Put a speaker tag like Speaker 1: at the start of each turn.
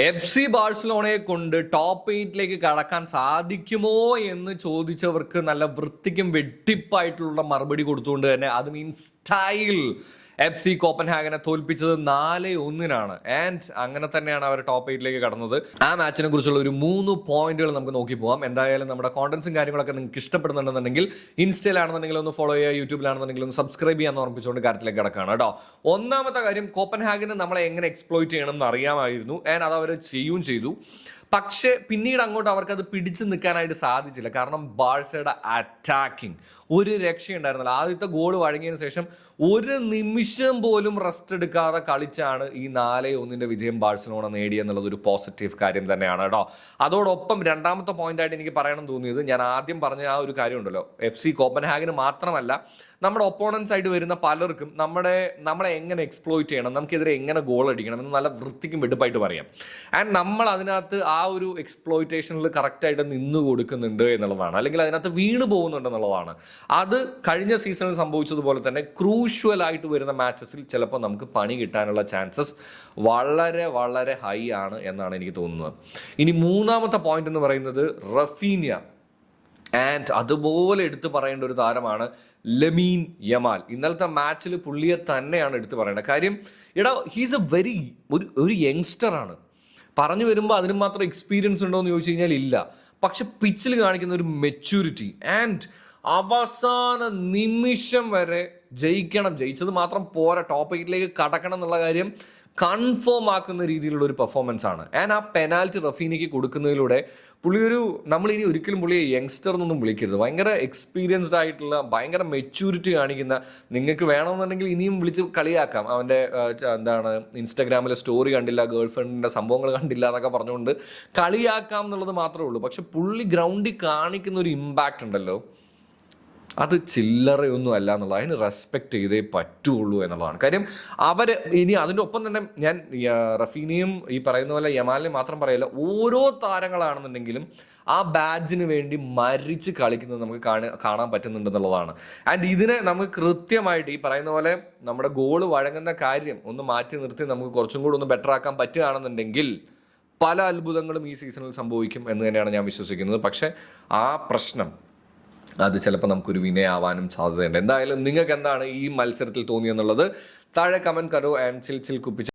Speaker 1: FC ബാഴ്സലോണയെ കൊണ്ട് top 8ലേക്ക് കടക്കാൻ സാധിക്കുമോ എന്ന് ചോദിച്ചവർക്ക് നല്ല വൃത്തിക്കും വെട്ടിപ്പായിട്ടുള്ള മറുപടി കൊടുത്തുകൊണ്ട് തന്നെ അത് മീൻസ് സ്റ്റൈൽ FC കോപ്പൻഹാഗനെ തോൽപ്പിച്ചത് 4-1 ആൻഡ് അങ്ങനെ തന്നെയാണ് അവർ ടോപ്പ് 8ലേക്ക് കടന്നത്. ആ മാച്ചിനെ കുറിച്ചുള്ള ഒരു 3 പോയിന്റുകൾ നമുക്ക് നോക്കി പോകാം. എന്തായാലും നമ്മുടെ കോണ്ടന്റ്സും കാര്യങ്ങളൊക്കെ നിങ്ങൾക്ക് ഇഷ്ടപ്പെടുന്നുണ്ടെന്നുണ്ടെങ്കിൽ ഇൻസ്റ്റയിലാണെന്നുണ്ടെങ്കിൽ ഒന്ന് ഫോളോ ചെയ്യുക, യൂട്യൂബിലാണെന്നുണ്ടെങ്കിൽ ഒന്ന് സബ്സ്ക്രൈബ് ചെയ്യാൻ ഓർമ്മിച്ചുകൊണ്ട് കാര്യത്തിലേക്ക് കിടക്കുകയാണ് കേട്ടോ. ഒന്നാമത്തെ കാര്യം, കോപ്പൻഹാഗന് നമ്മളെ എങ്ങനെ എക്സ്പ്ലോയിറ്റ് ചെയ്യണം എന്ന് അറിയാമായിരുന്നു ആൻഡ് അത് അവർ ചെയ്യുകയും ചെയ്തു. പക്ഷേ പിന്നീട് അങ്ങോട്ട് അവർക്ക് അത് പിടിച്ചു നിൽക്കാനായിട്ട് സാധിച്ചില്ല. കാരണം ബാഴ്സയുടെ അറ്റാക്കിങ് ഒരു രക്ഷയുണ്ടായിരുന്നില്ല. ആദ്യത്തെ ഗോൾ വഴങ്ങിയതിന് ശേഷം ഒരു നിമിഷം പോലും റെസ്റ്റ് എടുക്കാതെ കളിച്ചാണ് ഈ 4-1 വിജയം ബാഴ്സലോണ നേടിയെന്നുള്ളത് ഒരു പോസിറ്റീവ് കാര്യം തന്നെയാണ് കേട്ടോ. അതോടൊപ്പം രണ്ടാമത്തെ പോയിന്റായിട്ട് എനിക്ക് പറയണം തോന്നിയത്, ഞാൻ ആദ്യം പറഞ്ഞ ആ ഒരു കാര്യമുണ്ടല്ലോ, FC കോപ്പൻഹാഗന് മാത്രമല്ല നമ്മുടെ ഒപ്പോണൻസ് ആയിട്ട് വരുന്ന പലർക്കും നമ്മളെ എങ്ങനെ എക്സ്പ്ലോയിറ്റ് ചെയ്യണം, നമുക്കെതിരെ എങ്ങനെ ഗോൾ അടിക്കണം എന്ന് നല്ല വൃത്തിക്കും വെടുപ്പായിട്ട് പറയാം. ആൻഡ് നമ്മൾ അതിനകത്ത് ആ ഒരു എക്സ്പ്ലോയിറ്റേഷനിൽ കറക്റ്റായിട്ട് നിന്ന് കൊടുക്കുന്നുണ്ട് എന്നുള്ളതാണ്, അല്ലെങ്കിൽ അതിനകത്ത് വീണ് പോകുന്നുണ്ട് എന്നുള്ളതാണ്. അത് കഴിഞ്ഞ സീസണിൽ സംഭവിച്ചതുപോലെ തന്നെ ക്രൂഷ്യൽ ആയിട്ട് വരുന്ന മാച്ചസിൽ ചിലപ്പോൾ നമുക്ക് പണി കിട്ടാനുള്ള ചാൻസസ് വളരെ വളരെ ഹൈ ആണ് എന്നാണ് എനിക്ക് തോന്നുന്നത്. ഇനി മൂന്നാമത്തെ പോയിന്റ് എന്ന് പറയുന്നത് റഫീനിയ. ആൻഡ് അതുപോലെ എടുത്തു പറയേണ്ട ഒരു താരമാണ് ലമീൻ യമാൽ. ഇന്നലത്തെ മാച്ചിൽ പുള്ളിയെ തന്നെയാണ് എടുത്തു പറയേണ്ടത്. കാര്യം ഹീസ് എ ഒരു യങ്സ്റ്റർ ആണ്. പറഞ്ഞു വരുമ്പോൾ അതിന് മാത്രം എക്സ്പീരിയൻസ് ഉണ്ടോ എന്ന് ചോദിച്ചു കഴിഞ്ഞാൽ ഇല്ല. പക്ഷെ പിച്ചിൽ കാണിക്കുന്ന ഒരു മെച്യൂരിറ്റി ആൻഡ് അവസാന നിമിഷം വരെ ജയിച്ചത് മാത്രം പോരാ, ടോപ്പ് 8ലേക്ക് കടക്കണം എന്നുള്ള കാര്യം കൺഫേം ആക്കുന്ന രീതിയിലുള്ള ഒരു പെർഫോമൻസ് ആണ്. ആൻഡ് ആ പെനാൽറ്റി റഫീനിക്ക് കൊടുക്കുന്നതിലൂടെ നമ്മളിനി ഒരിക്കലും പുള്ളിയെ യങ്സ്റ്റർ എന്നൊന്നും വിളിക്കരുത്. ഭയങ്കര എക്സ്പീരിയൻസ്ഡ് ആയിട്ടുള്ള, ഭയങ്കര മെച്യൂരിറ്റി കാണിക്കുന്ന, നിങ്ങൾക്ക് വേണമെന്നുണ്ടെങ്കിൽ ഇനിയും വിളിച്ച് കളിയാക്കാം. അവൻ്റെ ഇൻസ്റ്റാഗ്രാമിലെ സ്റ്റോറി കണ്ടില്ല, ഗേൾ ഫ്രണ്ടിൻ്റെ സംഭവങ്ങൾ കണ്ടില്ല എന്നൊക്കെ പറഞ്ഞുകൊണ്ട് കളിയാക്കാം എന്നുള്ളത് മാത്രമേ ഉള്ളൂ. പക്ഷെ പുള്ളി ഗ്രൗണ്ടിൽ കാണിക്കുന്ന ഒരു ഇമ്പാക്റ്റ് ഉണ്ടല്ലോ, അത് ചില്ലറയൊന്നും അല്ല എന്നുള്ളത്, അതിന് റെസ്പെക്റ്റ് ചെയ്തേ പറ്റുള്ളൂ എന്നുള്ളതാണ് കാര്യം. ഇനി അതിൻ്റെ ഒപ്പം തന്നെ ഞാൻ റഫീനിയും ഈ പറയുന്ന പോലെ യമാലിനെ മാത്രം പറയില്ല, ഓരോ താരങ്ങളാണെന്നുണ്ടെങ്കിലും ആ ബാഡ്ജിന് വേണ്ടി മരിച്ച് കളിക്കുന്നത് നമുക്ക് കാണാൻ പറ്റുന്നുണ്ടെന്നുള്ളതാണ്. ആൻഡ് ഇതിനെ നമുക്ക് കൃത്യമായിട്ട് ഈ പറയുന്ന പോലെ നമ്മുടെ ഗോള് വഴങ്ങുന്ന കാര്യം ഒന്ന് മാറ്റി നിർത്തി നമുക്ക് കുറച്ചും കൂടി ഒന്ന് ബെറ്റർ ആക്കാൻ പറ്റുകയാണെന്നുണ്ടെങ്കിൽ പല അത്ഭുതങ്ങളും ഈ സീസണിൽ സംഭവിക്കും എന്ന് തന്നെയാണ് ഞാൻ വിശ്വസിക്കുന്നത്. പക്ഷെ ആ പ്രശ്നം അത് ചിലപ്പോൾ നമുക്കൊരു വിനയാവാനും സാധ്യതയുണ്ട്. എന്തായാലും നിങ്ങൾക്ക് എന്താണ് ഈ മത്സരത്തിൽ തോന്നിയെന്നുള്ളത് താഴെ കമൻറ്റ് കരോ ആൻഡ് ചിൽ കുപ്പിച്ച്